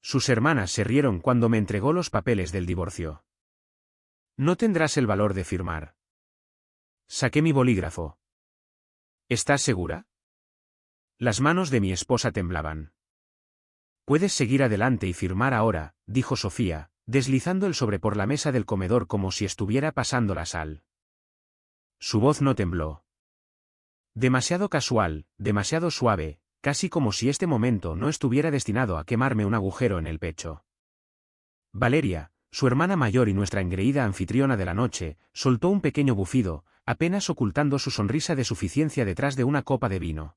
Sus hermanas se rieron cuando me entregó los papeles del divorcio. No tendrás el valor de firmar. Saqué mi bolígrafo. ¿Estás segura? Las manos de mi esposa temblaban. Puedes seguir adelante y firmar ahora, dijo Sofía, deslizando el sobre por la mesa del comedor como si estuviera pasando la sal. Su voz no tembló. Demasiado casual, demasiado suave, casi como si este momento no estuviera destinado a quemarme un agujero en el pecho. Valeria, su hermana mayor y nuestra engreída anfitriona de la noche, soltó un pequeño bufido, apenas ocultando su sonrisa de suficiencia detrás de una copa de vino.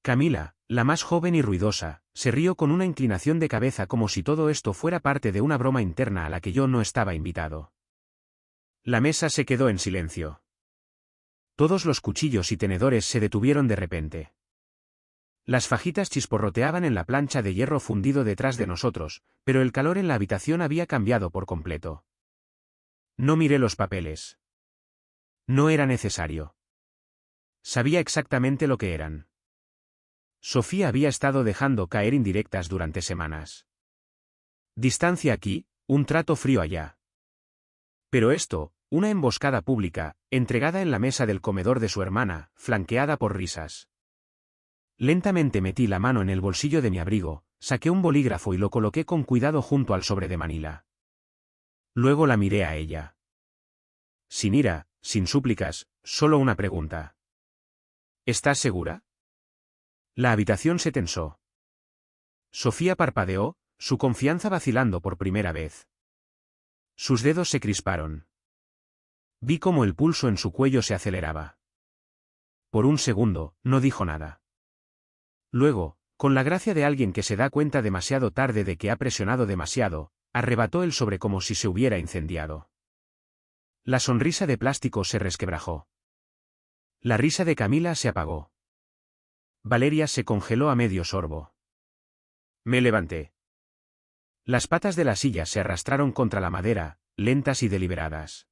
Camila, la más joven y ruidosa, se rió con una inclinación de cabeza como si todo esto fuera parte de una broma interna a la que yo no estaba invitado. La mesa se quedó en silencio. Todos los cuchillos y tenedores se detuvieron de repente. Las fajitas chisporroteaban en la plancha de hierro fundido detrás de nosotros, pero el calor en la habitación había cambiado por completo. No miré los papeles. No era necesario. Sabía exactamente lo que eran. Sofía había estado dejando caer indirectas durante semanas. Distancia aquí, un trato frío allá. Pero esto, una emboscada pública, entregada en la mesa del comedor de su hermana, flanqueada por risas. Lentamente metí la mano en el bolsillo de mi abrigo, saqué un bolígrafo y lo coloqué con cuidado junto al sobre de Manila. Luego la miré a ella. Sin ira, sin súplicas, solo una pregunta. ¿Estás segura? La habitación se tensó. Sofía parpadeó, su confianza vacilando por primera vez. Sus dedos se crisparon. Vi cómo el pulso en su cuello se aceleraba. Por un segundo, no dijo nada. Luego, con la gracia de alguien que se da cuenta demasiado tarde de que ha presionado demasiado, arrebató el sobre como si se hubiera incendiado. La sonrisa de plástico se resquebrajó. La risa de Camila se apagó. Valeria se congeló a medio sorbo. Me levanté. Las patas de la silla se arrastraron contra la madera, lentas y deliberadas.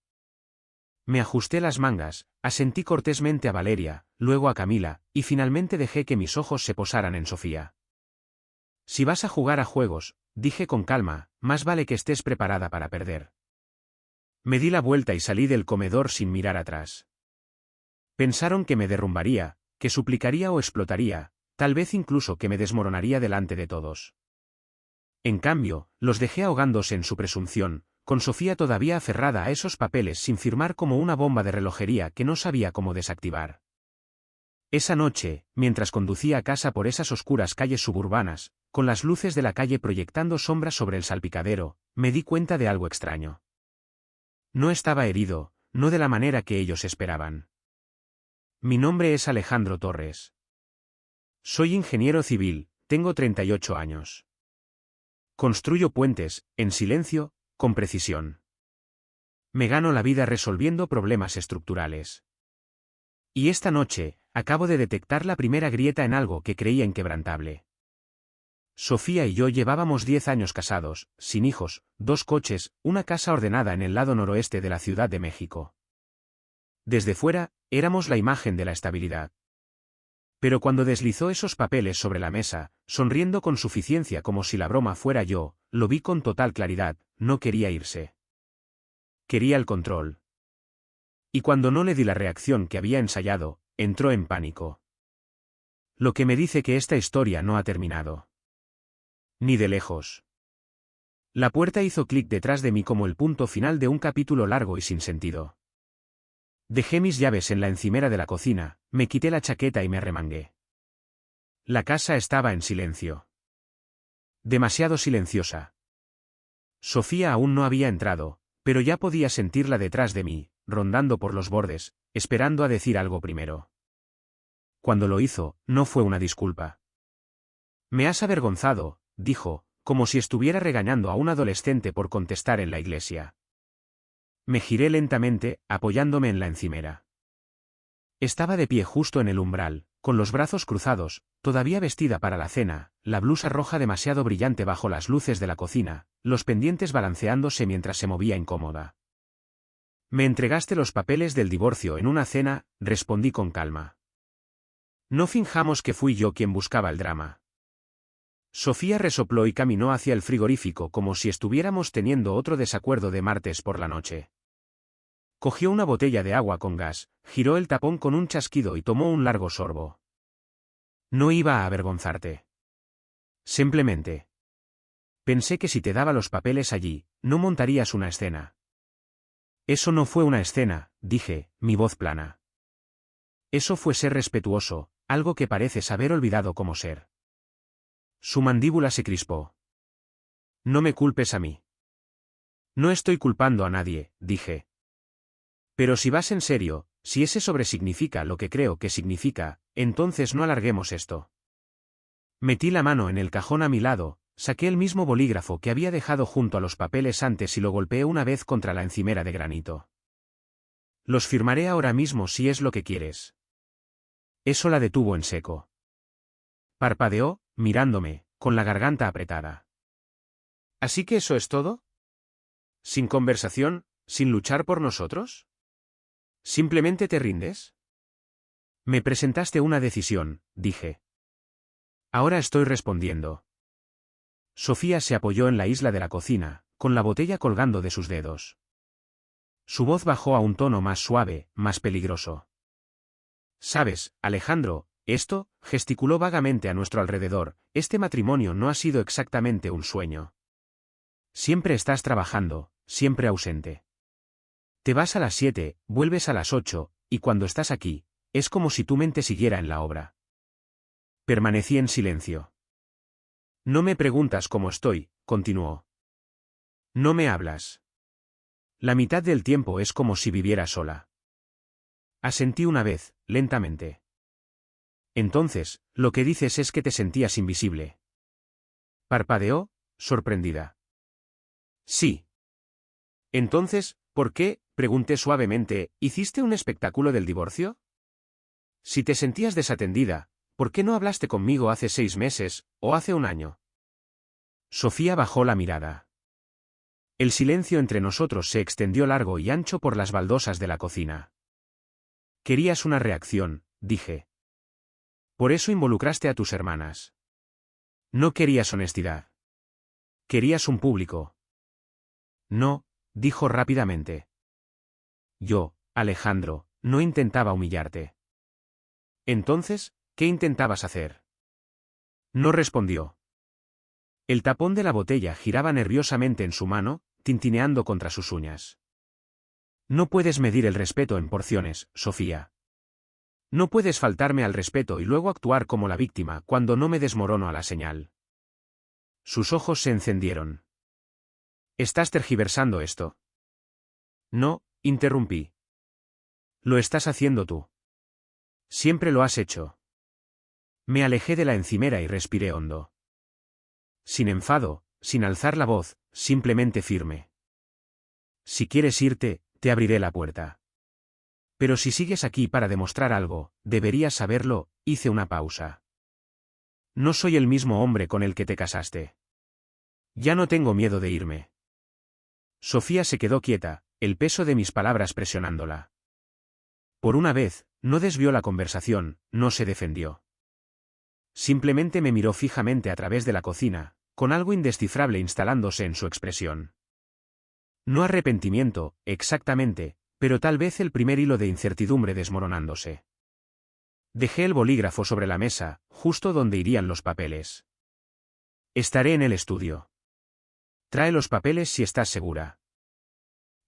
Me ajusté las mangas, asentí cortésmente a Valeria, luego a Camila, y finalmente dejé que mis ojos se posaran en Sofía. Si vas a jugar a juegos, dije con calma, más vale que estés preparada para perder. Me di la vuelta y salí del comedor sin mirar atrás. Pensaron que me derrumbaría, que suplicaría o explotaría, tal vez incluso que me desmoronaría delante de todos. En cambio, los dejé ahogándose en su presunción, con Sofía todavía aferrada a esos papeles sin firmar como una bomba de relojería que no sabía cómo desactivar. Esa noche, mientras conducía a casa por esas oscuras calles suburbanas, con las luces de la calle proyectando sombras sobre el salpicadero, me di cuenta de algo extraño. No estaba herido, no de la manera que ellos esperaban. Mi nombre es Alejandro Torres. Soy ingeniero civil, tengo 38 años. Construyo puentes, en silencio, con precisión. Me gano la vida resolviendo problemas estructurales. Y esta noche, acabo de detectar la primera grieta en algo que creía inquebrantable. Sofía y yo llevábamos 10 años casados, sin hijos, 2 coches, una casa ordenada en el lado noroeste de la Ciudad de México. Desde fuera, éramos la imagen de la estabilidad. Pero cuando deslizó esos papeles sobre la mesa, sonriendo con suficiencia como si la broma fuera yo, lo vi con total claridad, no quería irse. Quería el control. Y cuando no le di la reacción que había ensayado, entró en pánico. Lo que me dice que esta historia no ha terminado. Ni de lejos. La puerta hizo clic detrás de mí como el punto final de un capítulo largo y sin sentido. Dejé mis llaves en la encimera de la cocina, me quité la chaqueta y me arremangué. La casa estaba en silencio. Demasiado silenciosa. Sofía aún no había entrado, pero ya podía sentirla detrás de mí, rondando por los bordes, esperando a decir algo primero. Cuando lo hizo, no fue una disculpa. Me has avergonzado, dijo, como si estuviera regañando a un adolescente por contestar en la iglesia. Me giré lentamente, apoyándome en la encimera. Estaba de pie justo en el umbral, con los brazos cruzados, todavía vestida para la cena, la blusa roja demasiado brillante bajo las luces de la cocina, los pendientes balanceándose mientras se movía incómoda. Me entregaste los papeles del divorcio en una cena, respondí con calma. No finjamos que fui yo quien buscaba el drama. Sofía resopló y caminó hacia el frigorífico como si estuviéramos teniendo otro desacuerdo de martes por la noche. Cogió una botella de agua con gas, giró el tapón con un chasquido y tomó un largo sorbo. No iba a avergonzarte. Simplemente. Pensé que si te daba los papeles allí, no montarías una escena. Eso no fue una escena, dije, mi voz plana. Eso fue ser respetuoso, algo que pareces haber olvidado cómo ser. Su mandíbula se crispó. No me culpes a mí. No estoy culpando a nadie, dije. Pero si vas en serio, si ese sobre significa lo que creo que significa, entonces no alarguemos esto. Metí la mano en el cajón a mi lado, saqué el mismo bolígrafo que había dejado junto a los papeles antes y lo golpeé una vez contra la encimera de granito. Los firmaré ahora mismo si es lo que quieres. Eso la detuvo en seco. Parpadeó, mirándome, con la garganta apretada. ¿Así que eso es todo? ¿Sin conversación, sin luchar por nosotros? ¿Simplemente te rindes? Me presentaste una decisión, dije. Ahora estoy respondiendo. Sofía se apoyó en la isla de la cocina, con la botella colgando de sus dedos. Su voz bajó a un tono más suave, más peligroso. ¿Sabes, Alejandro, esto? Gesticuló vagamente a nuestro alrededor, este matrimonio no ha sido exactamente un sueño. Siempre estás trabajando, siempre ausente. Te vas a las 7, vuelves a las 8, y cuando estás aquí, es como si tu mente siguiera en la obra. Permanecí en silencio. No me preguntas cómo estoy, continuó. No me hablas. La mitad del tiempo es como si viviera sola. Asentí una vez, lentamente. Entonces, lo que dices es que te sentías invisible. Parpadeó, sorprendida. Sí. Entonces, ¿por qué? Pregunté suavemente, ¿hiciste un espectáculo del divorcio? Si te sentías desatendida, ¿por qué no hablaste conmigo hace 6 meses, o hace un año? Sofía bajó la mirada. El silencio entre nosotros se extendió largo y ancho por las baldosas de la cocina. Querías una reacción, dije. Por eso involucraste a tus hermanas. No querías honestidad. Querías un público. No, dijo rápidamente. Yo, Alejandro, no intentaba humillarte. Entonces, ¿qué intentabas hacer? No respondió. El tapón de la botella giraba nerviosamente en su mano, tintineando contra sus uñas. No puedes medir el respeto en porciones, Sofía. No puedes faltarme al respeto y luego actuar como la víctima cuando no me desmorono a la señal. Sus ojos se encendieron. ¿Estás tergiversando esto? No, interrumpí. Lo estás haciendo tú. Siempre lo has hecho. Me alejé de la encimera y respiré hondo. Sin enfado, sin alzar la voz, simplemente firme. Si quieres irte, te abriré la puerta. Pero si sigues aquí para demostrar algo, deberías saberlo, hice una pausa. No soy el mismo hombre con el que te casaste. Ya no tengo miedo de irme. Sofía se quedó quieta, el peso de mis palabras presionándola. Por una vez, no desvió la conversación, no se defendió. Simplemente me miró fijamente a través de la cocina, con algo indescifrable instalándose en su expresión. No arrepentimiento, exactamente, pero tal vez el primer hilo de incertidumbre desmoronándose. Dejé el bolígrafo sobre la mesa, justo donde irían los papeles. Estaré en el estudio. Trae los papeles si estás segura.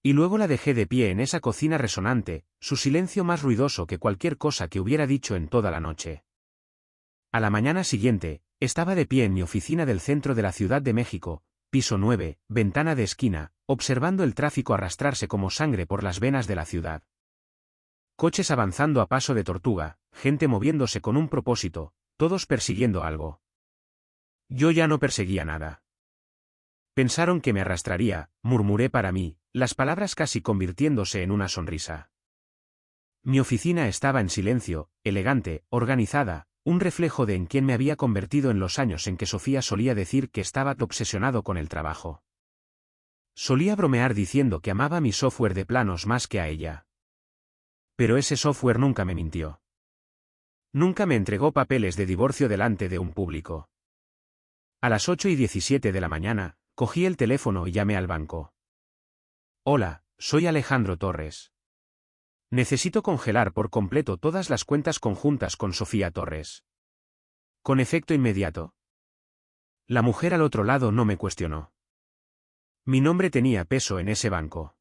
Y luego la dejé de pie en esa cocina resonante, su silencio más ruidoso que cualquier cosa que hubiera dicho en toda la noche. A la mañana siguiente, estaba de pie en mi oficina del centro de la Ciudad de México, piso 9, ventana de esquina, observando el tráfico arrastrarse como sangre por las venas de la ciudad. Coches avanzando a paso de tortuga, gente moviéndose con un propósito, todos persiguiendo algo. Yo ya no perseguía nada. Pensaron que me arrastraría, murmuré para mí, las palabras casi convirtiéndose en una sonrisa. Mi oficina estaba en silencio, elegante, organizada, un reflejo de en quién me había convertido en los años en que Sofía solía decir que estaba obsesionado con el trabajo. Solía bromear diciendo que amaba mi software de planos más que a ella. Pero ese software nunca me mintió. Nunca me entregó papeles de divorcio delante de un público. A las 8:17 de la mañana, cogí el teléfono y llamé al banco. Hola, soy Alejandro Torres. Necesito congelar por completo todas las cuentas conjuntas con Sofía Torres. Con efecto inmediato. La mujer al otro lado no me cuestionó. Mi nombre tenía peso en ese banco.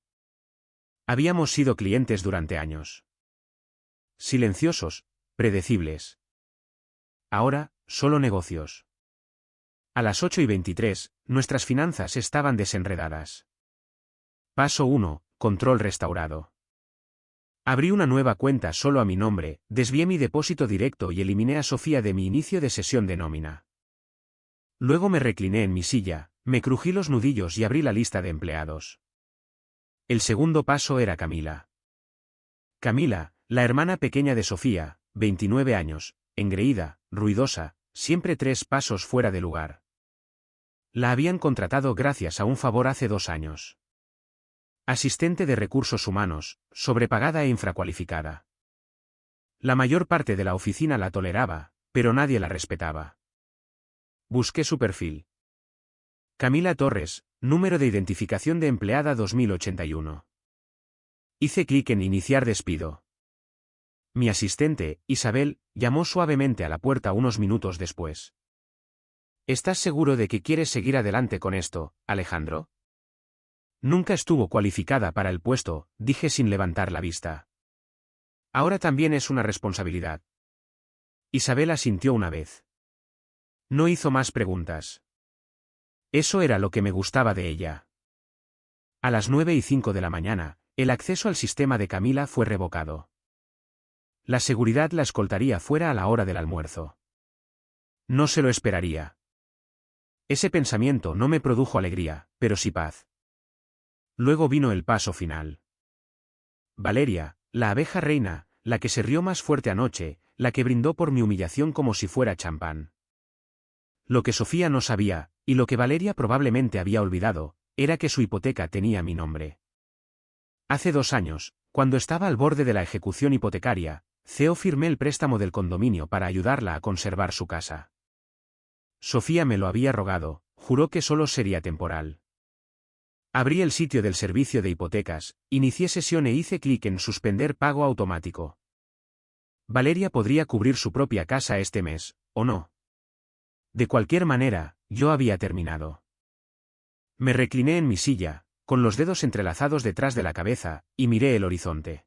Habíamos sido clientes durante años. Silenciosos, predecibles. Ahora, solo negocios. A las 8:23, nuestras finanzas estaban desenredadas. Paso 1, control restaurado. Abrí una nueva cuenta solo a mi nombre, desvié mi depósito directo y eliminé a Sofía de mi inicio de sesión de nómina. Luego me recliné en mi silla, me crují los nudillos y abrí la lista de empleados. El segundo paso era Camila. Camila, la hermana pequeña de Sofía, 29 años, engreída, ruidosa, siempre 3 pasos fuera de lugar. La habían contratado gracias a un favor hace 2 años. Asistente de recursos humanos, sobrepagada e infracualificada. La mayor parte de la oficina la toleraba, pero nadie la respetaba. Busqué su perfil. Camila Torres, número de identificación de empleada 2081. Hice clic en iniciar despido. Mi asistente, Isabel, llamó suavemente a la puerta unos minutos después. ¿Estás seguro de que quieres seguir adelante con esto, Alejandro? Nunca estuvo cualificada para el puesto, dije sin levantar la vista. Ahora también es una responsabilidad. Isabel asintió una vez. No hizo más preguntas. Eso era lo que me gustaba de ella. A las 9:05 de la mañana, el acceso al sistema de Camila fue revocado. La seguridad la escoltaría fuera a la hora del almuerzo. No se lo esperaría. Ese pensamiento no me produjo alegría, pero sí paz. Luego vino el paso final. Valeria, la abeja reina, la que se rió más fuerte anoche, la que brindó por mi humillación como si fuera champán. Lo que Sofía no sabía, y lo que Valeria probablemente había olvidado, era que su hipoteca tenía mi nombre. Hace 2 años, cuando estaba al borde de la ejecución hipotecaria, firmé el préstamo del condominio para ayudarla a conservar su casa. Sofía me lo había rogado, juró que solo sería temporal. Abrí el sitio del servicio de hipotecas, inicié sesión e hice clic en suspender pago automático. Valeria podría cubrir su propia casa este mes, ¿o no? De cualquier manera, yo había terminado. Me recliné en mi silla, con los dedos entrelazados detrás de la cabeza, y miré el horizonte.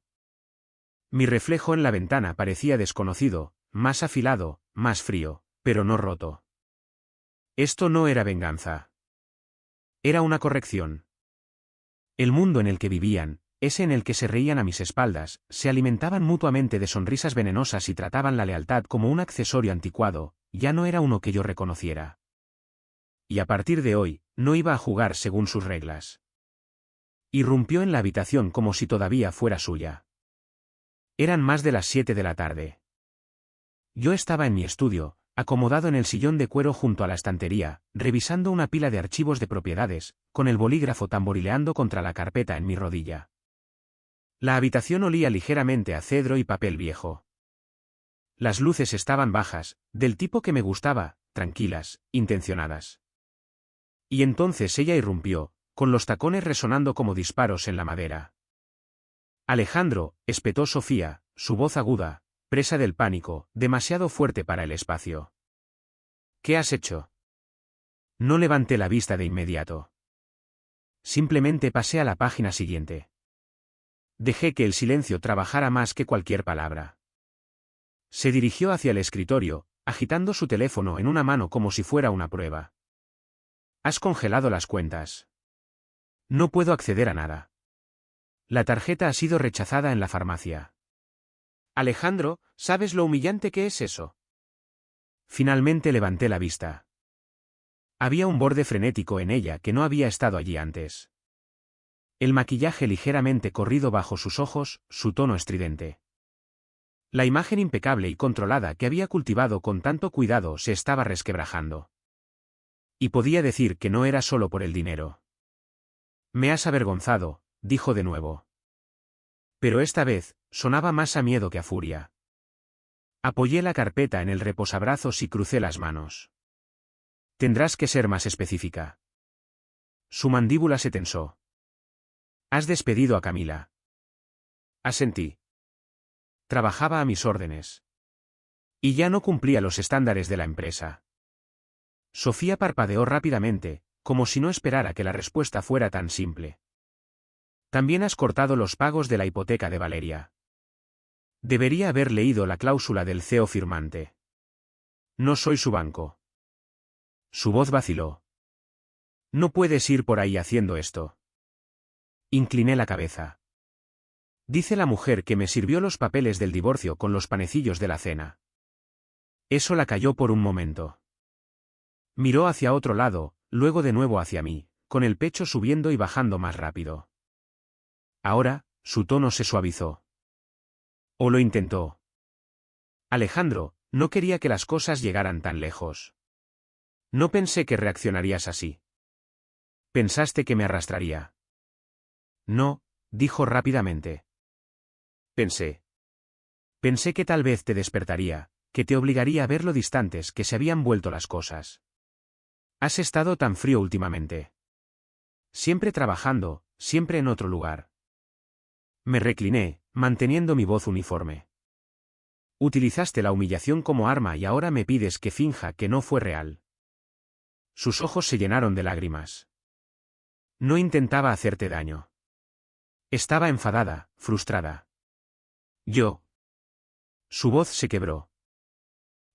Mi reflejo en la ventana parecía desconocido, más afilado, más frío, pero no roto. Esto no era venganza. Era una corrección. El mundo en el que vivían, ese en el que se reían a mis espaldas, se alimentaban mutuamente de sonrisas venenosas y trataban la lealtad como un accesorio anticuado, ya no era uno que yo reconociera. Y a partir de hoy, no iba a jugar según sus reglas. Irrumpió en la habitación como si todavía fuera suya. Eran más de las 7 de la tarde. Yo estaba en mi estudio, acomodado en el sillón de cuero junto a la estantería, revisando una pila de archivos de propiedades, con el bolígrafo tamborileando contra la carpeta en mi rodilla. La habitación olía ligeramente a cedro y papel viejo. Las luces estaban bajas, del tipo que me gustaba, tranquilas, intencionadas. Y entonces ella irrumpió, con los tacones resonando como disparos en la madera. Alejandro, espetó Sofía, su voz aguda, presa del pánico, demasiado fuerte para el espacio. ¿Qué has hecho? No levanté la vista de inmediato. Simplemente pasé a la página siguiente. Dejé que el silencio trabajara más que cualquier palabra. Se dirigió hacia el escritorio, agitando su teléfono en una mano como si fuera una prueba. Has congelado las cuentas. No puedo acceder a nada. La tarjeta ha sido rechazada en la farmacia. Alejandro, ¿sabes lo humillante que es eso? Finalmente levanté la vista. Había un borde frenético en ella que no había estado allí antes. El maquillaje ligeramente corrido bajo sus ojos, su tono estridente. La imagen impecable y controlada que había cultivado con tanto cuidado se estaba resquebrajando. Y podía decir que no era solo por el dinero. Me has avergonzado, dijo de nuevo. Pero esta vez, sonaba más a miedo que a furia. Apoyé la carpeta en el reposabrazos y crucé las manos. Tendrás que ser más específica. Su mandíbula se tensó. Has despedido a Camila. Asentí. Trabajaba a mis órdenes. Y ya no cumplía los estándares de la empresa. Sofía parpadeó rápidamente, como si no esperara que la respuesta fuera tan simple. También has cortado los pagos de la hipoteca de Valeria. Debería haber leído la cláusula del CEO firmante. No soy su banco. Su voz vaciló. No puedes ir por ahí haciendo esto. Incliné la cabeza. Dice la mujer que me sirvió los papeles del divorcio con los panecillos de la cena. Eso la calló por un momento. Miró hacia otro lado, luego de nuevo hacia mí, con el pecho subiendo y bajando más rápido. Ahora, su tono se suavizó. O lo intentó. Alejandro, no quería que las cosas llegaran tan lejos. No pensé que reaccionarías así. ¿Pensaste que me arrastraría? No, dijo rápidamente. Pensé que tal vez te despertaría, que te obligaría a ver lo distantes que se habían vuelto las cosas. Has estado tan frío últimamente. Siempre trabajando, siempre en otro lugar. Me recliné, manteniendo mi voz uniforme. Utilizaste la humillación como arma y ahora me pides que finja que no fue real. Sus ojos se llenaron de lágrimas. No intentaba hacerte daño. Estaba enfadada, frustrada. Yo. Su voz se quebró.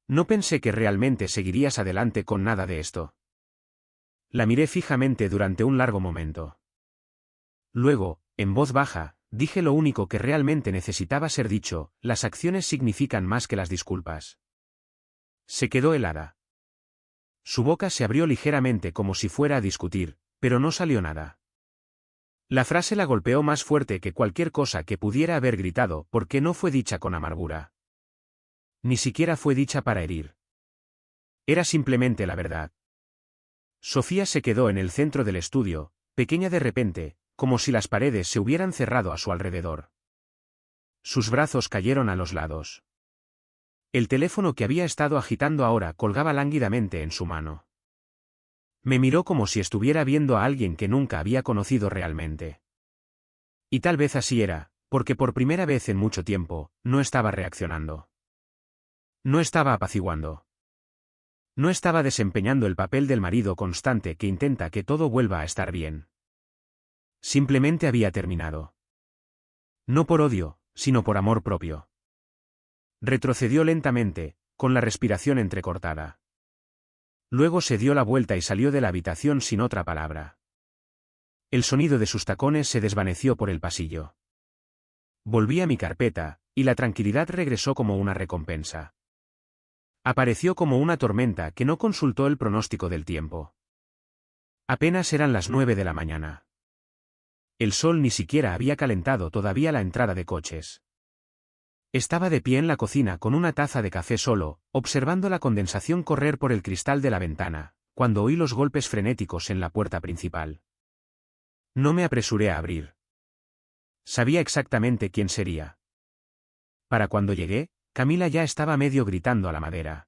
No pensé que realmente seguirías adelante con nada de esto. La miré fijamente durante un largo momento. Luego, en voz baja, dije lo único que realmente necesitaba ser dicho: las acciones significan más que las disculpas. Se quedó helada. Su boca se abrió ligeramente como si fuera a discutir, pero no salió nada. La frase la golpeó más fuerte que cualquier cosa que pudiera haber gritado, porque no fue dicha con amargura. Ni siquiera fue dicha para herir. Era simplemente la verdad. Sofía se quedó en el centro del estudio, pequeña de repente, como si las paredes se hubieran cerrado a su alrededor. Sus brazos cayeron a los lados. El teléfono que había estado agitando ahora colgaba lánguidamente en su mano. Me miró como si estuviera viendo a alguien que nunca había conocido realmente. Y tal vez así era, porque por primera vez en mucho tiempo, no estaba reaccionando. No estaba apaciguando. No estaba desempeñando el papel del marido constante que intenta que todo vuelva a estar bien. Simplemente había terminado. No por odio, sino por amor propio. Retrocedió lentamente, con la respiración entrecortada. Luego se dio la vuelta y salió de la habitación sin otra palabra. El sonido de sus tacones se desvaneció por el pasillo. Volví a mi carpeta, y la tranquilidad regresó como una recompensa. Apareció como una tormenta que no consultó el pronóstico del tiempo. Apenas eran las 9 de la mañana. El sol ni siquiera había calentado todavía la entrada de coches. Estaba de pie en la cocina con una taza de café solo, observando la condensación correr por el cristal de la ventana, cuando oí los golpes frenéticos en la puerta principal. No me apresuré a abrir. Sabía exactamente quién sería. Para cuando llegué, Camila ya estaba medio gritando a la madera.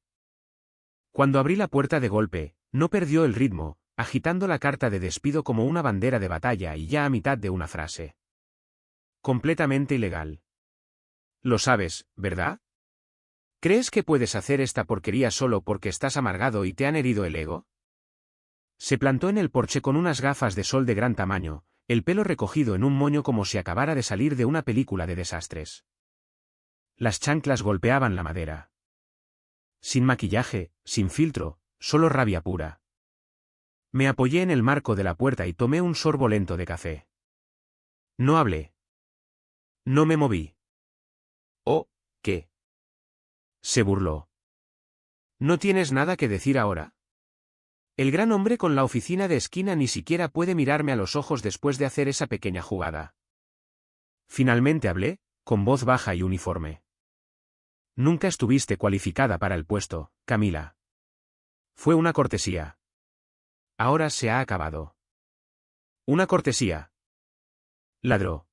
Cuando abrí la puerta de golpe, no perdió el ritmo, agitando la carta de despido como una bandera de batalla y ya a mitad de una frase. Completamente ilegal. Lo sabes, ¿verdad? ¿Crees que puedes hacer esta porquería solo porque estás amargado y te han herido el ego? Se plantó en el porche con unas gafas de sol de gran tamaño, el pelo recogido en un moño como si acabara de salir de una película de desastres. Las chanclas golpeaban la madera. Sin maquillaje, sin filtro, solo rabia pura. Me apoyé en el marco de la puerta y tomé un sorbo lento de café. No hablé. No me moví. ¿Oh, qué? Se burló. ¿No tienes nada que decir ahora? El gran hombre con la oficina de esquina ni siquiera puede mirarme a los ojos después de hacer esa pequeña jugada. Finalmente hablé, con voz baja y uniforme. Nunca estuviste cualificada para el puesto, Camila. Fue una cortesía. Ahora se ha acabado. Una cortesía. Ladró.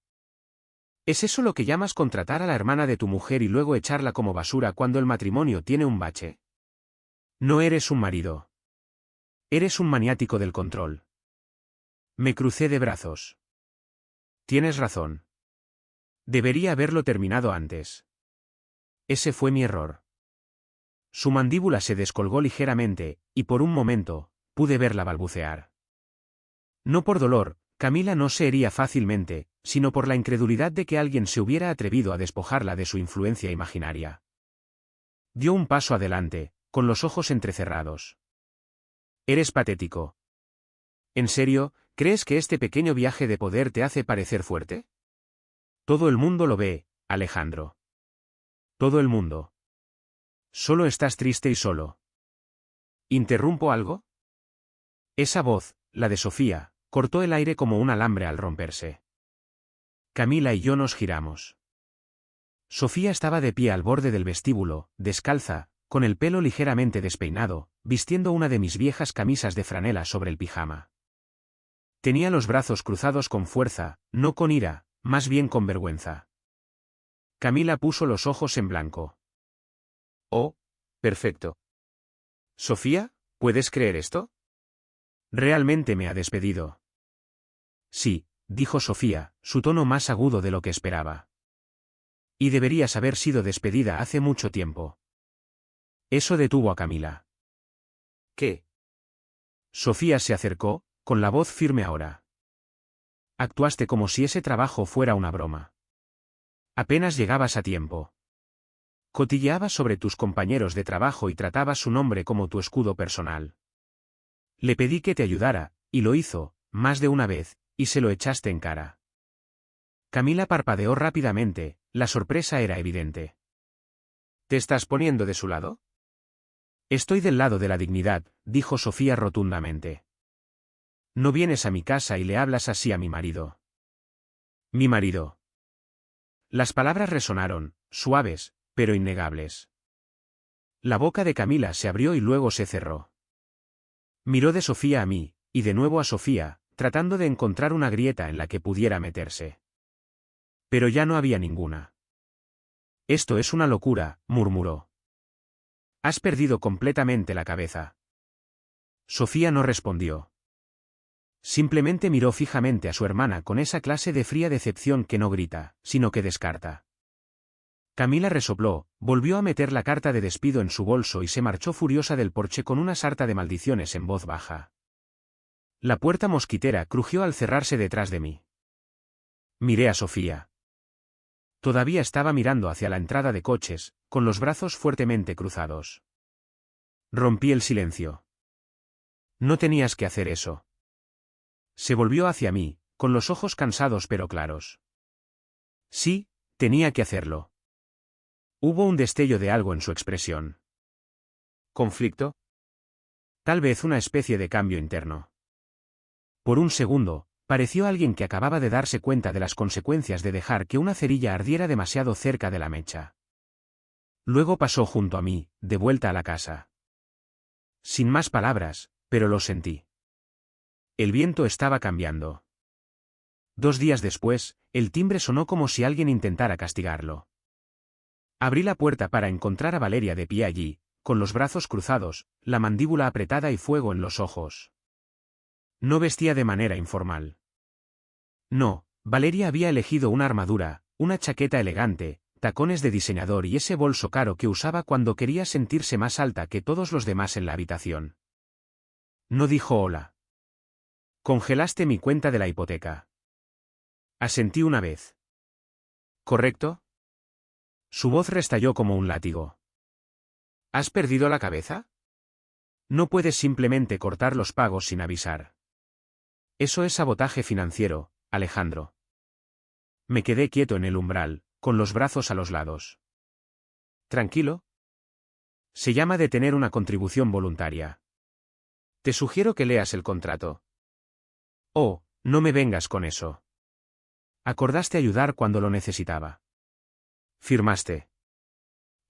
¿Es eso lo que llamas contratar a la hermana de tu mujer y luego echarla como basura cuando el matrimonio tiene un bache? No eres un marido. Eres un maniático del control. Me crucé de brazos. Tienes razón. Debería haberlo terminado antes. Ese fue mi error. Su mandíbula se descolgó ligeramente, y por un momento, pude verla balbucear. No por dolor, Camila no se hería fácilmente, sino por la incredulidad de que alguien se hubiera atrevido a despojarla de su influencia imaginaria. Dio un paso adelante, con los ojos entrecerrados. Eres patético. ¿En serio, crees que este pequeño viaje de poder te hace parecer fuerte? Todo el mundo lo ve, Alejandro. Todo el mundo. Solo estás triste y solo. ¿Interrumpo algo? Esa voz, la de Sofía, cortó el aire como un alambre al romperse. Camila y yo nos giramos. Sofía estaba de pie al borde del vestíbulo, descalza, con el pelo ligeramente despeinado, vistiendo una de mis viejas camisas de franela sobre el pijama. Tenía los brazos cruzados con fuerza, no con ira, más bien con vergüenza. Camila puso los ojos en blanco. Oh, perfecto. Sofía, ¿puedes creer esto? Realmente me ha despedido. Sí, dijo Sofía, su tono más agudo de lo que esperaba. Y deberías haber sido despedida hace mucho tiempo. Eso detuvo a Camila. ¿Qué? Sofía se acercó, con la voz firme ahora. Actuaste como si ese trabajo fuera una broma. Apenas llegabas a tiempo. Cotilleabas sobre tus compañeros de trabajo y tratabas su nombre como tu escudo personal. Le pedí que te ayudara, y lo hizo, más de una vez, y se lo echaste en cara. Camila parpadeó rápidamente, la sorpresa era evidente. ¿Te estás poniendo de su lado? Estoy del lado de la dignidad, dijo Sofía rotundamente. No vienes a mi casa y le hablas así a mi marido. Mi marido. Las palabras resonaron, suaves, pero innegables. La boca de Camila se abrió y luego se cerró. Miró de Sofía a mí, y de nuevo a Sofía, tratando de encontrar una grieta en la que pudiera meterse. Pero ya no había ninguna. Esto es una locura, murmuró. Has perdido completamente la cabeza. Sofía no respondió. Simplemente miró fijamente a su hermana con esa clase de fría decepción que no grita, sino que descarta. Camila resopló, volvió a meter la carta de despido en su bolso y se marchó furiosa del porche con una sarta de maldiciones en voz baja. La puerta mosquitera crujió al cerrarse detrás de mí. Miré a Sofía. Todavía estaba mirando hacia la entrada de coches, con los brazos fuertemente cruzados. Rompí el silencio. No tenías que hacer eso. Se volvió hacia mí, con los ojos cansados pero claros. Sí, tenía que hacerlo. Hubo un destello de algo en su expresión. ¿Conflicto? Tal vez una especie de cambio interno. Por un segundo, pareció alguien que acababa de darse cuenta de las consecuencias de dejar que una cerilla ardiera demasiado cerca de la mecha. Luego pasó junto a mí, de vuelta a la casa. Sin más palabras, pero lo sentí. El viento estaba cambiando. 2 días después, el timbre sonó como si alguien intentara castigarlo. Abrí la puerta para encontrar a Valeria de pie allí, con los brazos cruzados, la mandíbula apretada y fuego en los ojos. No vestía de manera informal. No, Valeria había elegido una armadura, una chaqueta elegante, tacones de diseñador y ese bolso caro que usaba cuando quería sentirse más alta que todos los demás en la habitación. No dijo hola. Congelaste mi cuenta de la hipoteca. Asentí una vez. ¿Correcto? Su voz restalló como un látigo. ¿Has perdido la cabeza? No puedes simplemente cortar los pagos sin avisar. Eso es sabotaje financiero, Alejandro. Me quedé quieto en el umbral, con los brazos a los lados. ¿Tranquilo? Se llama detener una contribución voluntaria. Te sugiero que leas el contrato. Oh, no me vengas con eso. Acordaste ayudar cuando lo necesitaba. Firmaste.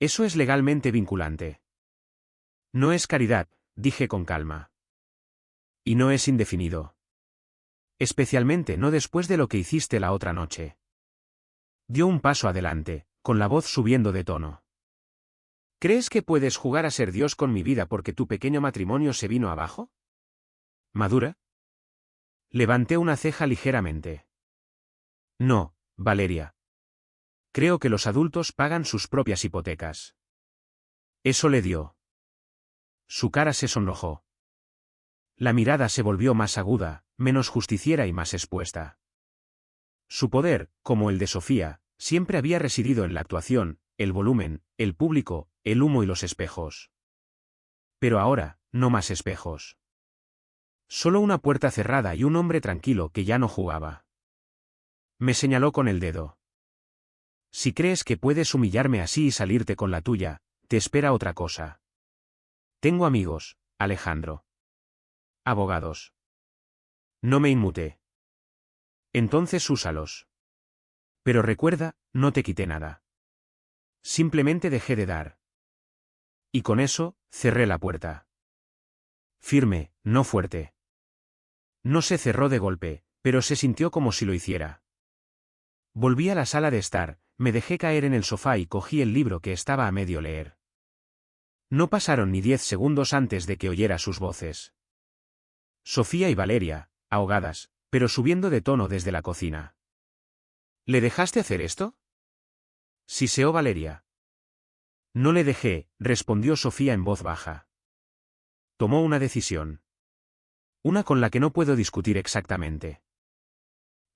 Eso es legalmente vinculante. No es caridad, dije con calma. Y no es indefinido. Especialmente no después de lo que hiciste la otra noche. Dio un paso adelante, con la voz subiendo de tono. ¿Crees que puedes jugar a ser Dios con mi vida porque tu pequeño matrimonio se vino abajo? ¿Madura? Levanté una ceja ligeramente. No, Valeria. Creo que los adultos pagan sus propias hipotecas. Eso le dio. Su cara se sonrojó. La mirada se volvió más aguda, menos justiciera y más expuesta. Su poder, como el de Sofía, siempre había residido en la actuación, el volumen, el público, el humo y los espejos. Pero ahora, no más espejos. Solo una puerta cerrada y un hombre tranquilo que ya no jugaba. Me señaló con el dedo. Si crees que puedes humillarme así y salirte con la tuya, te espera otra cosa. Tengo amigos, Alejandro. Abogados. No me inmuté. Entonces úsalos. Pero recuerda, no te quité nada. Simplemente dejé de dar. Y con eso, cerré la puerta. Firme, no fuerte. No se cerró de golpe, pero se sintió como si lo hiciera. Volví a la sala de estar, me dejé caer en el sofá y cogí el libro que estaba a medio leer. No pasaron ni 10 segundos antes de que oyera sus voces. Sofía y Valeria, ahogadas, pero subiendo de tono desde la cocina. ¿Le dejaste hacer esto? Siseó Valeria. No le dejé, respondió Sofía en voz baja. Tomó una decisión. Una con la que no puedo discutir exactamente.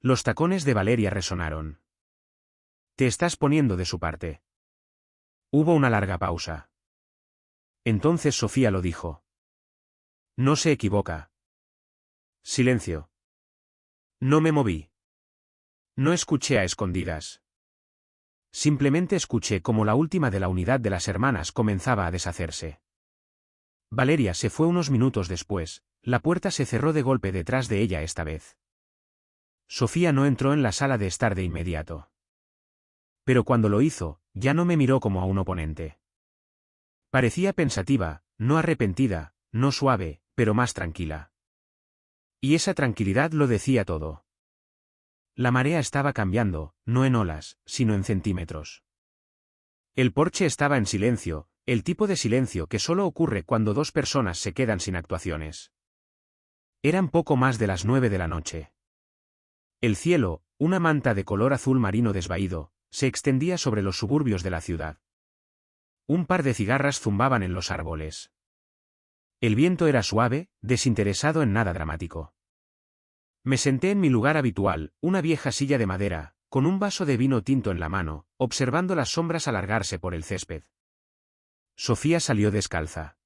Los tacones de Valeria resonaron. Te estás poniendo de su parte. Hubo una larga pausa. Entonces Sofía lo dijo. No se equivoca. Silencio. No me moví. No escuché a escondidas. Simplemente escuché como la última de la unidad de las hermanas comenzaba a deshacerse. Valeria se fue unos minutos después, la puerta se cerró de golpe detrás de ella esta vez. Sofía no entró en la sala de estar de inmediato. Pero cuando lo hizo, ya no me miró como a un oponente. Parecía pensativa, no arrepentida, no suave, pero más tranquila. Y esa tranquilidad lo decía todo. La marea estaba cambiando, no en olas, sino en centímetros. El porche estaba en silencio, el tipo de silencio que solo ocurre cuando dos personas se quedan sin actuaciones. Eran poco más de las 9 de la noche. El cielo, una manta de color azul marino desvaído, se extendía sobre los suburbios de la ciudad. Un par de cigarras zumbaban en los árboles. El viento era suave, desinteresado en nada dramático. Me senté en mi lugar habitual, una vieja silla de madera, con un vaso de vino tinto en la mano, observando las sombras alargarse por el césped. Sofía salió descalza.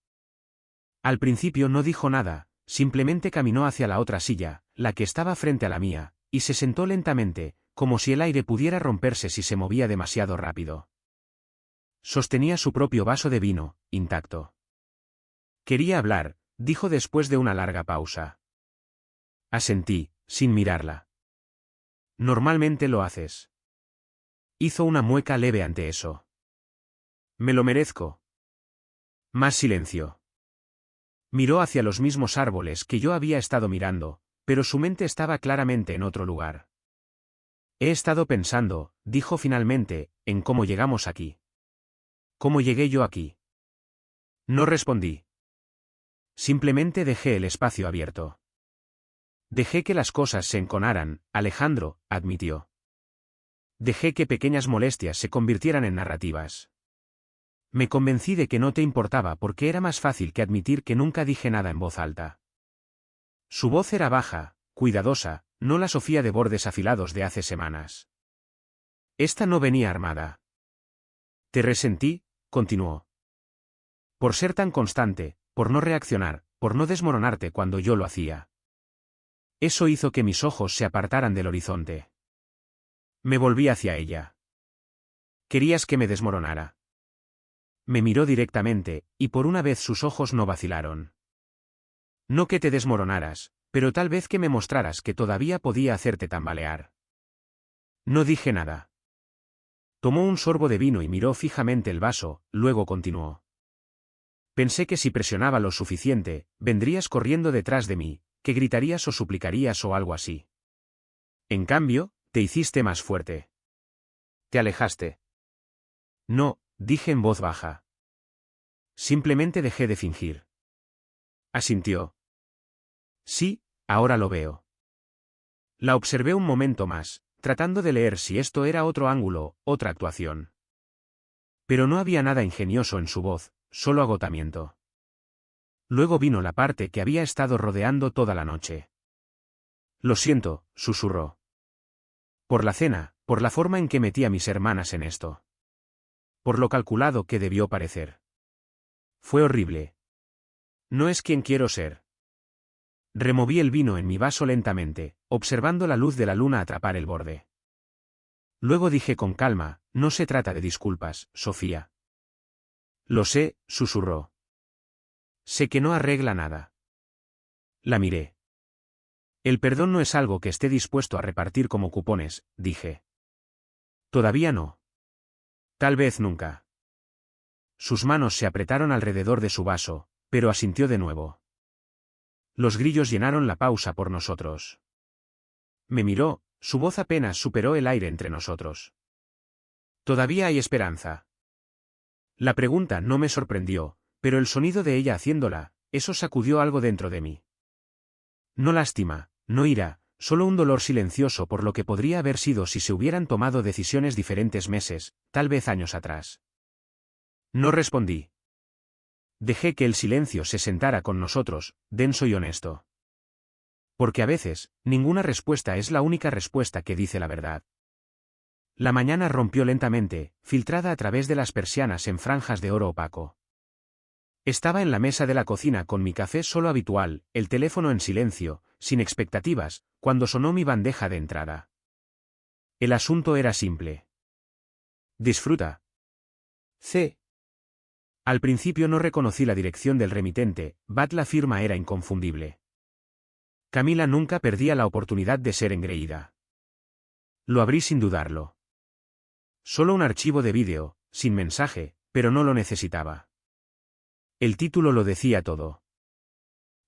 Al principio no dijo nada, simplemente caminó hacia la otra silla, la que estaba frente a la mía, y se sentó lentamente, como si el aire pudiera romperse si se movía demasiado rápido. Sostenía su propio vaso de vino, intacto. Quería hablar, dijo después de una larga pausa. Asentí, sin mirarla. Normalmente lo haces. Hizo una mueca leve ante eso. Me lo merezco. Más silencio. Miró hacia los mismos árboles que yo había estado mirando, pero su mente estaba claramente en otro lugar. He estado pensando, dijo finalmente, en cómo llegamos aquí. ¿Cómo llegué yo aquí? No respondí. Simplemente dejé el espacio abierto. Dejé que las cosas se enconaran, Alejandro, admitió. Dejé que pequeñas molestias se convirtieran en narrativas. Me convencí de que no te importaba porque era más fácil que admitir que nunca dije nada en voz alta. Su voz era baja, cuidadosa, no la Sofía de bordes afilados de hace semanas. Esta no venía armada. Te resentí, continuó. Por ser tan constante, por no reaccionar, por no desmoronarte cuando yo lo hacía. Eso hizo que mis ojos se apartaran del horizonte. Me volví hacia ella. Querías que me desmoronara. Me miró directamente, y por una vez sus ojos no vacilaron. No que te desmoronaras, pero tal vez que me mostraras que todavía podía hacerte tambalear. No dije nada. Tomó un sorbo de vino y miró fijamente el vaso, luego continuó. Pensé que si presionaba lo suficiente, vendrías corriendo detrás de mí, que gritarías o suplicarías o algo así. En cambio, te hiciste más fuerte. Te alejaste. No, dije en voz baja. Simplemente dejé de fingir. Asintió. Sí, ahora lo veo. La observé un momento más, tratando de leer si esto era otro ángulo, otra actuación. Pero no había nada ingenioso en su voz, solo agotamiento. Luego vino la parte que había estado rodeando toda la noche. Lo siento, susurró. Por la cena, por la forma en que metí a mis hermanas en esto. Por lo calculado que debió parecer. Fue horrible. No es quien quiero ser. Removí el vino en mi vaso lentamente, observando la luz de la luna atrapar el borde. Luego dije con calma, no se trata de disculpas, Sofía. Lo sé, susurró. Sé que no arregla nada. La miré. El perdón no es algo que esté dispuesto a repartir como cupones, dije. Todavía no. Tal vez nunca. Sus manos se apretaron alrededor de su vaso, pero asintió de nuevo. Los grillos llenaron la pausa por nosotros. Me miró, su voz apenas superó el aire entre nosotros. Todavía hay esperanza. La pregunta no me sorprendió, pero el sonido de ella haciéndola, eso sacudió algo dentro de mí. No lástima, no ira, solo un dolor silencioso por lo que podría haber sido si se hubieran tomado decisiones diferentes meses, tal vez años atrás. No respondí. Dejé que el silencio se sentara con nosotros, denso y honesto. Porque a veces, ninguna respuesta es la única respuesta que dice la verdad. La mañana rompió lentamente, filtrada a través de las persianas en franjas de oro opaco. Estaba en la mesa de la cocina con mi café solo habitual, el teléfono en silencio, sin expectativas, cuando sonó mi bandeja de entrada. El asunto era simple. Disfruta. C. Al principio no reconocí la dirección del remitente, la firma era inconfundible. Camila nunca perdía la oportunidad de ser engreída. Lo abrí sin dudarlo. Solo un archivo de vídeo, sin mensaje, pero no lo necesitaba. El título lo decía todo.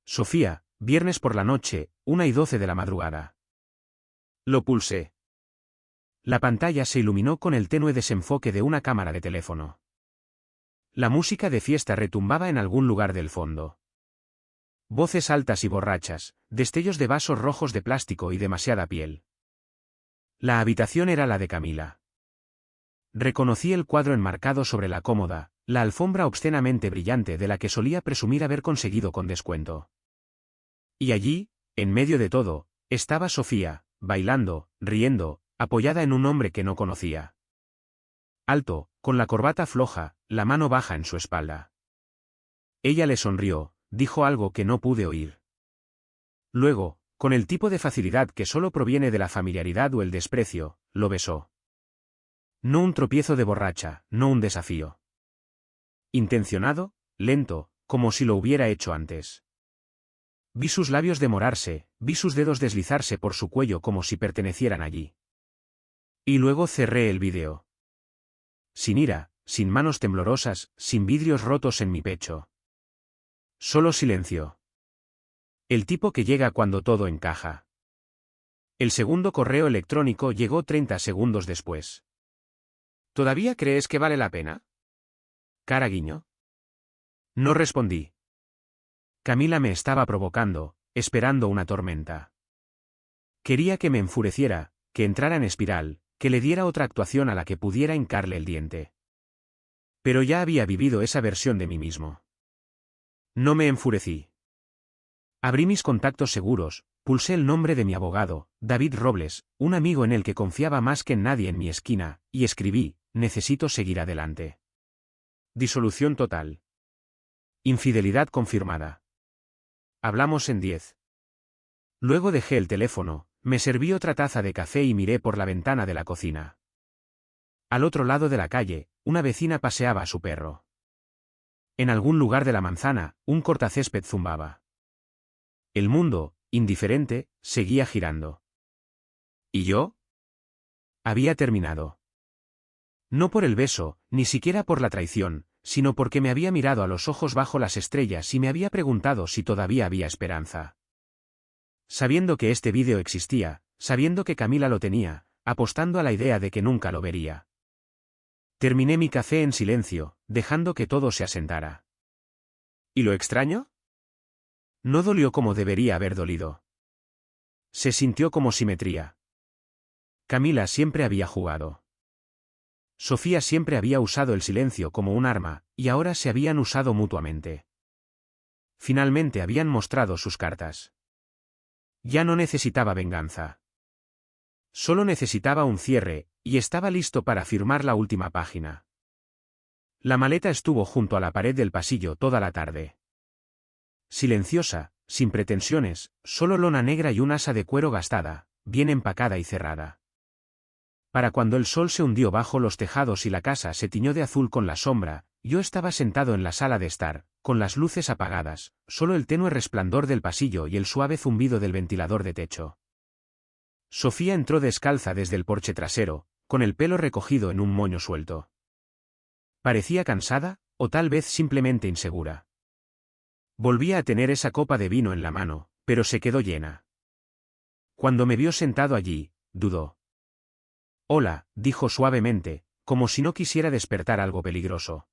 Sofía, viernes por la noche, 1:12 de la madrugada. Lo pulsé. La pantalla se iluminó con el tenue desenfoque de una cámara de teléfono. La música de fiesta retumbaba en algún lugar del fondo. Voces altas y borrachas, destellos de vasos rojos de plástico y demasiada piel. La habitación era la de Camila. Reconocí el cuadro enmarcado sobre la cómoda, la alfombra obscenamente brillante de la que solía presumir haber conseguido con descuento. Y allí, en medio de todo, estaba Sofía, bailando, riendo, apoyada en un hombre que no conocía. Alto, con la corbata floja, la mano baja en su espalda. Ella le sonrió, dijo algo que no pude oír. Luego, con el tipo de facilidad que solo proviene de la familiaridad o el desprecio, lo besó. No un tropiezo de borracha, no un desafío. Intencionado, lento, como si lo hubiera hecho antes. Vi sus labios demorarse, vi sus dedos deslizarse por su cuello como si pertenecieran allí. Y luego cerré el vídeo. Sin ira, sin manos temblorosas, sin vidrios rotos en mi pecho. Solo silencio. El tipo que llega cuando todo encaja. El segundo correo electrónico llegó 30 segundos después. ¿Todavía crees que vale la pena? Cara guiño. No respondí. Camila me estaba provocando, esperando una tormenta. Quería que me enfureciera, que entrara en espiral, que le diera otra actuación a la que pudiera hincarle el diente. Pero ya había vivido esa versión de mí mismo. No me enfurecí. Abrí mis contactos seguros, pulsé el nombre de mi abogado, David Robles, un amigo en el que confiaba más que en nadie en mi esquina, y escribí, necesito seguir adelante. Disolución total. Infidelidad confirmada. Hablamos en 10. Luego dejé el teléfono, me serví otra taza de café y miré por la ventana de la cocina. Al otro lado de la calle, una vecina paseaba a su perro. En algún lugar de la manzana, un cortacésped zumbaba. El mundo, indiferente, seguía girando. ¿Y yo? Había terminado. No por el beso, ni siquiera por la traición, sino porque me había mirado a los ojos bajo las estrellas y me había preguntado si todavía había esperanza. Sabiendo que este vídeo existía, sabiendo que Camila lo tenía, apostando a la idea de que nunca lo vería. Terminé mi café en silencio, dejando que todo se asentara. ¿Y lo extraño? No dolió como debería haber dolido. Se sintió como simetría. Camila siempre había jugado. Sofía siempre había usado el silencio como un arma, y ahora se habían usado mutuamente. Finalmente habían mostrado sus cartas. Ya no necesitaba venganza. Solo necesitaba un cierre, y estaba listo para firmar la última página. La maleta estuvo junto a la pared del pasillo toda la tarde. Silenciosa, sin pretensiones, solo lona negra y un asa de cuero gastada, bien empacada y cerrada. Para cuando el sol se hundió bajo los tejados y la casa se tiñó de azul con la sombra, yo estaba sentado en la sala de estar, con las luces apagadas, solo el tenue resplandor del pasillo y el suave zumbido del ventilador de techo. Sofía entró descalza desde el porche trasero, con el pelo recogido en un moño suelto. Parecía cansada, o tal vez simplemente insegura. Volvía a tener esa copa de vino en la mano, pero se quedó llena. Cuando me vio sentado allí, dudó. «Hola», dijo suavemente, como si no quisiera despertar algo peligroso.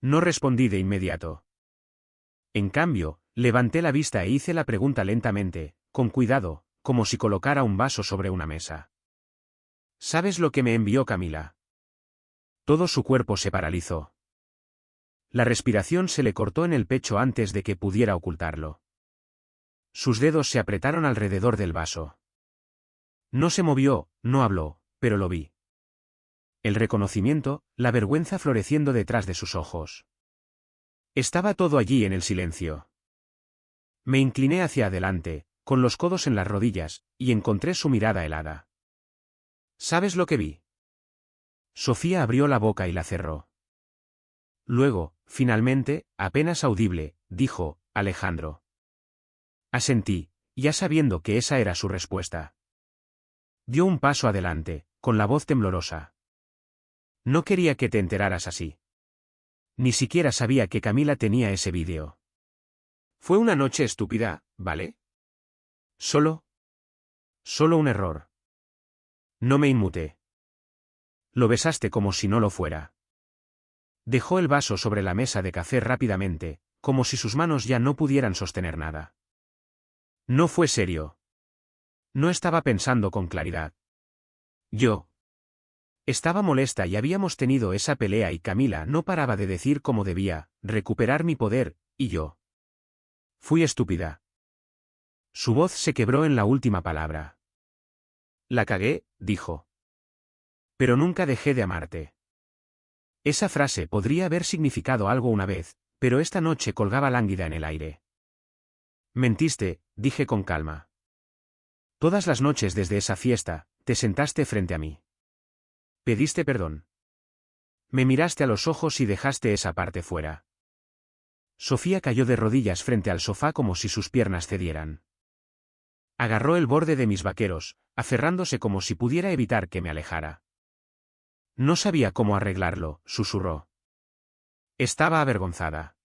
No respondí de inmediato. En cambio, levanté la vista e hice la pregunta lentamente, con cuidado, como si colocara un vaso sobre una mesa. «¿Sabes lo que me envió Camila?» Todo su cuerpo se paralizó. La respiración se le cortó en el pecho antes de que pudiera ocultarlo. Sus dedos se apretaron alrededor del vaso. No se movió, no habló, pero lo vi. El reconocimiento, la vergüenza floreciendo detrás de sus ojos. Estaba todo allí en el silencio. Me incliné hacia adelante, con los codos en las rodillas, y encontré su mirada helada. ¿Sabes lo que vi? Sofía abrió la boca y la cerró. Luego, finalmente, apenas audible, dijo, Alejandro. Asentí, ya sabiendo que esa era su respuesta. Dio un paso adelante, con la voz temblorosa. No quería que te enteraras así. Ni siquiera sabía que Camila tenía ese vídeo. Fue una noche estúpida, ¿vale? Solo un error. No me inmuté. Lo besaste como si no lo fuera. Dejó el vaso sobre la mesa de café rápidamente, como si sus manos ya no pudieran sostener nada. No fue serio. No estaba pensando con claridad. Yo estaba molesta y habíamos tenido esa pelea y Camila no paraba de decir cómo debía recuperar mi poder, y yo. Fui estúpida. Su voz se quebró en la última palabra. La cagué, dijo. Pero nunca dejé de amarte. Esa frase podría haber significado algo una vez, pero esta noche colgaba lánguida en el aire. Mentiste, dije con calma. Todas las noches desde esa fiesta, te sentaste frente a mí. Pediste perdón. Me miraste a los ojos y dejaste esa parte fuera. Sofía cayó de rodillas frente al sofá como si sus piernas cedieran. Agarró el borde de mis vaqueros, aferrándose como si pudiera evitar que me alejara. No sabía cómo arreglarlo, susurró. Estaba avergonzada.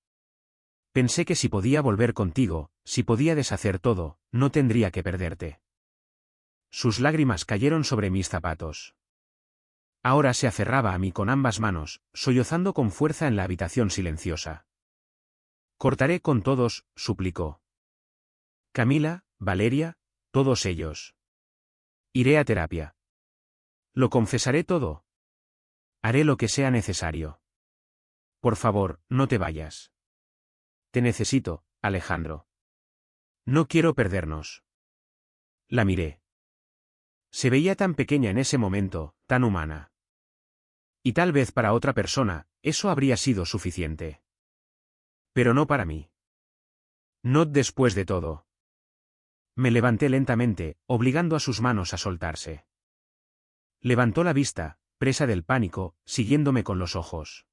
Pensé que si podía volver contigo, si podía deshacer todo, no tendría que perderte. Sus lágrimas cayeron sobre mis zapatos. Ahora se aferraba a mí con ambas manos, sollozando con fuerza en la habitación silenciosa. Cortaré con todos, suplicó. Camila, Valeria, todos ellos. Iré a terapia. Lo confesaré todo. Haré lo que sea necesario. Por favor, no te vayas. Te necesito, Alejandro. No quiero perdernos. La miré. Se veía tan pequeña en ese momento, tan humana. Y tal vez para otra persona, eso habría sido suficiente. Pero no para mí. No después de todo. Me levanté lentamente, obligando a sus manos a soltarse. Levantó la vista, presa del pánico, siguiéndome con los ojos.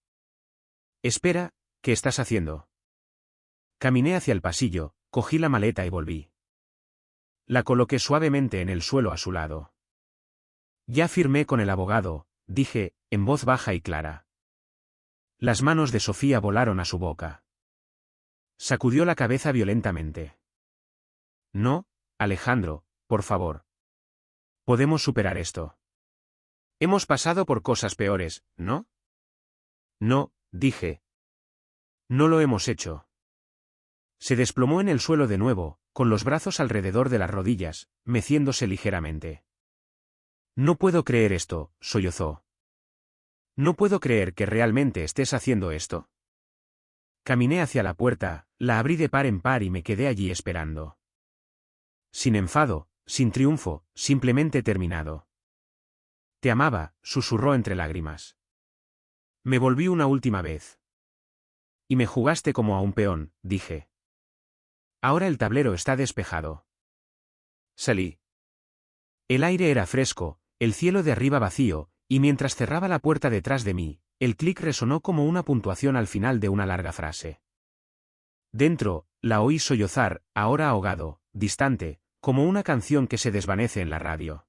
Espera, ¿qué estás haciendo? Caminé hacia el pasillo, cogí la maleta y volví. La coloqué suavemente en el suelo a su lado. Ya firmé con el abogado, dije, en voz baja y clara. Las manos de Sofía volaron a su boca. Sacudió la cabeza violentamente. No, Alejandro, por favor. Podemos superar esto. Hemos pasado por cosas peores, ¿no? No, dije. No lo hemos hecho. Se desplomó en el suelo de nuevo, con los brazos alrededor de las rodillas, meciéndose ligeramente. No puedo creer esto, sollozó. No puedo creer que realmente estés haciendo esto. Caminé hacia la puerta, la abrí de par en par y me quedé allí esperando. Sin enfado, sin triunfo, simplemente terminado. Te amaba, susurró entre lágrimas. Me volví una última vez. Y me jugaste como a un peón, dije. Ahora el tablero está despejado. Salí. El aire era fresco, el cielo de arriba vacío, y mientras cerraba la puerta detrás de mí, el clic resonó como una puntuación al final de una larga frase. Dentro, la oí sollozar, ahora ahogado, distante, como una canción que se desvanece en la radio.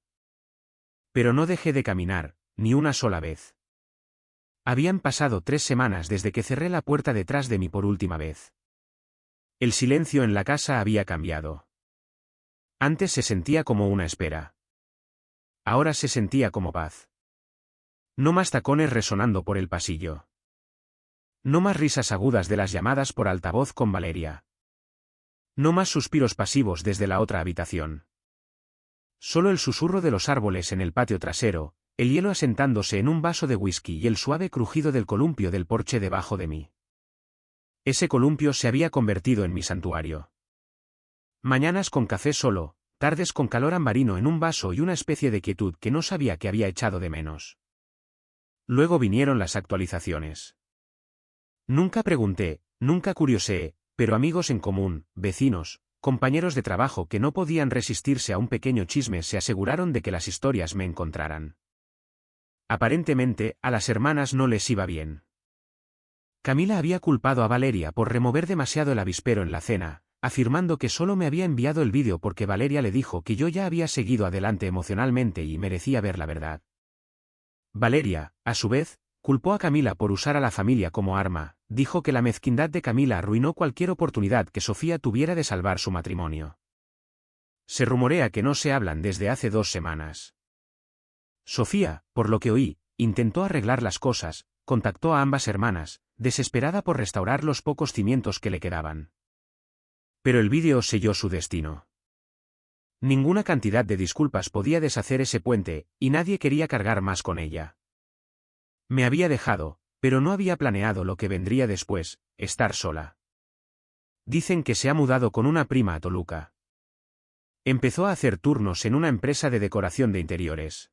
Pero no dejé de caminar, ni una sola vez. Habían pasado 3 semanas desde que cerré la puerta detrás de mí por última vez. El silencio en la casa había cambiado. Antes se sentía como una espera. Ahora se sentía como paz. No más tacones resonando por el pasillo. No más risas agudas de las llamadas por altavoz con Valeria. No más suspiros pasivos desde la otra habitación. Solo el susurro de los árboles en el patio trasero, el hielo asentándose en un vaso de whisky y el suave crujido del columpio del porche debajo de mí. Ese columpio se había convertido en mi santuario. Mañanas con café solo, tardes con calor ambarino en un vaso y una especie de quietud que no sabía que había echado de menos. Luego vinieron las actualizaciones. Nunca pregunté, nunca curioseé, pero amigos en común, vecinos, compañeros de trabajo que no podían resistirse a un pequeño chisme se aseguraron de que las historias me encontraran. Aparentemente, a las hermanas no les iba bien. Camila había culpado a Valeria por remover demasiado el avispero en la cena, afirmando que solo me había enviado el vídeo porque Valeria le dijo que yo ya había seguido adelante emocionalmente y merecía ver la verdad. Valeria, a su vez, culpó a Camila por usar a la familia como arma, dijo que la mezquindad de Camila arruinó cualquier oportunidad que Sofía tuviera de salvar su matrimonio. Se rumorea que no se hablan desde hace 2 semanas. Sofía, por lo que oí, intentó arreglar las cosas, contactó a ambas hermanas, desesperada por restaurar los pocos cimientos que le quedaban. Pero el vídeo selló su destino. Ninguna cantidad de disculpas podía deshacer ese puente, y nadie quería cargar más con ella. Me había dejado, pero no había planeado lo que vendría después, estar sola. Dicen que se ha mudado con una prima a Toluca. Empezó a hacer turnos en una empresa de decoración de interiores.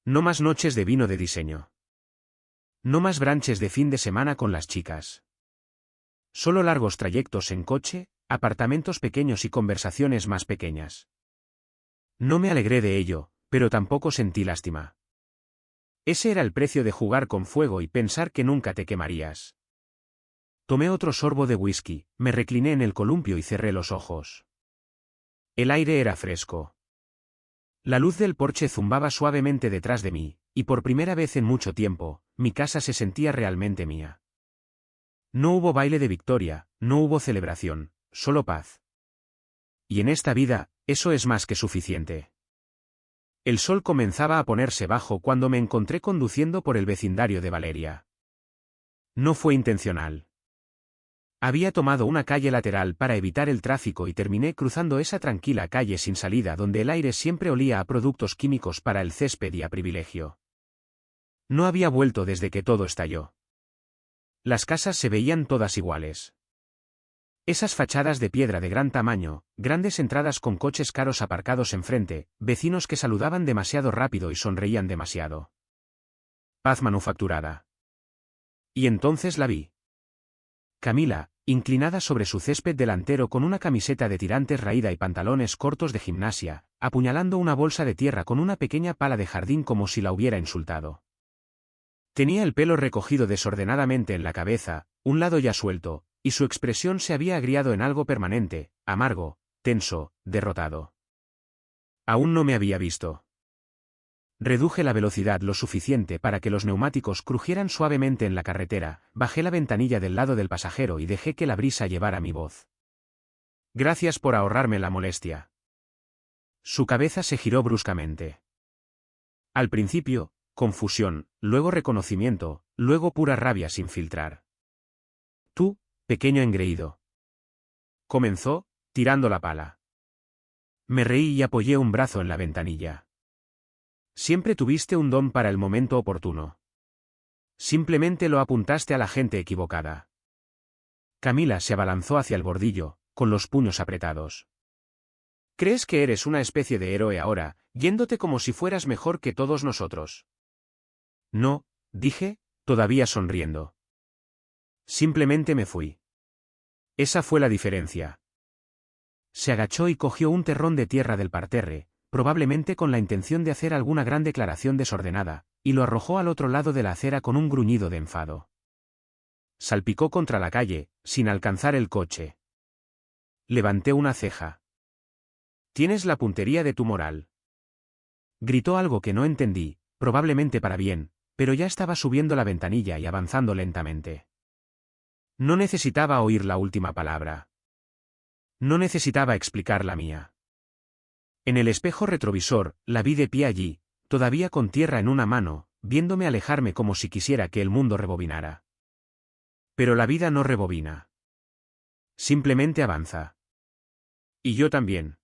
No más noches de vino de diseño. No más branches de fin de semana con las chicas. Solo largos trayectos en coche, apartamentos pequeños y conversaciones más pequeñas. No me alegré de ello, pero tampoco sentí lástima. Ese era el precio de jugar con fuego y pensar que nunca te quemarías. Tomé otro sorbo de whisky, me recliné en el columpio y cerré los ojos. El aire era fresco. La luz del porche zumbaba suavemente detrás de mí, y por primera vez en mucho tiempo, mi casa se sentía realmente mía. No hubo baile de victoria, no hubo celebración, solo paz. Y en esta vida, eso es más que suficiente. El sol comenzaba a ponerse bajo cuando me encontré conduciendo por el vecindario de Valeria. No fue intencional. Había tomado una calle lateral para evitar el tráfico y terminé cruzando esa tranquila calle sin salida donde el aire siempre olía a productos químicos para el césped y a privilegio. No había vuelto desde que todo estalló. Las casas se veían todas iguales. Esas fachadas de piedra de gran tamaño, grandes entradas con coches caros aparcados enfrente, vecinos que saludaban demasiado rápido y sonreían demasiado. Paz manufacturada. Y entonces la vi. Camila, inclinada sobre su césped delantero con una camiseta de tirantes raída y pantalones cortos de gimnasia, apuñalando una bolsa de tierra con una pequeña pala de jardín como si la hubiera insultado. Tenía el pelo recogido desordenadamente en la cabeza, un lado ya suelto, y su expresión se había agriado en algo permanente, amargo, tenso, derrotado. Aún no me había visto. Reduje la velocidad lo suficiente para que los neumáticos crujieran suavemente en la carretera, bajé la ventanilla del lado del pasajero y dejé que la brisa llevara mi voz. Gracias por ahorrarme la molestia. Su cabeza se giró bruscamente. Al principio, confusión, luego reconocimiento, luego pura rabia sin filtrar. Tú, pequeño engreído. Comenzó, tirando la pala. Me reí y apoyé un brazo en la ventanilla. Siempre tuviste un don para el momento oportuno. Simplemente lo apuntaste a la gente equivocada. Camila se abalanzó hacia el bordillo, con los puños apretados. ¿Crees que eres una especie de héroe ahora, yéndote como si fueras mejor que todos nosotros? No, dije, todavía sonriendo. Simplemente me fui. Esa fue la diferencia. Se agachó y cogió un terrón de tierra del parterre, probablemente con la intención de hacer alguna gran declaración desordenada, y lo arrojó al otro lado de la acera con un gruñido de enfado. Salpicó contra la calle, sin alcanzar el coche. Levanté una ceja. Tienes la puntería de tu moral. Gritó algo que no entendí, probablemente para bien, pero ya estaba subiendo la ventanilla y avanzando lentamente. No necesitaba oír la última palabra. No necesitaba explicar la mía. En el espejo retrovisor, la vi de pie allí, todavía con tierra en una mano, viéndome alejarme como si quisiera que el mundo rebobinara. Pero la vida no rebobina. Simplemente avanza. Y yo también.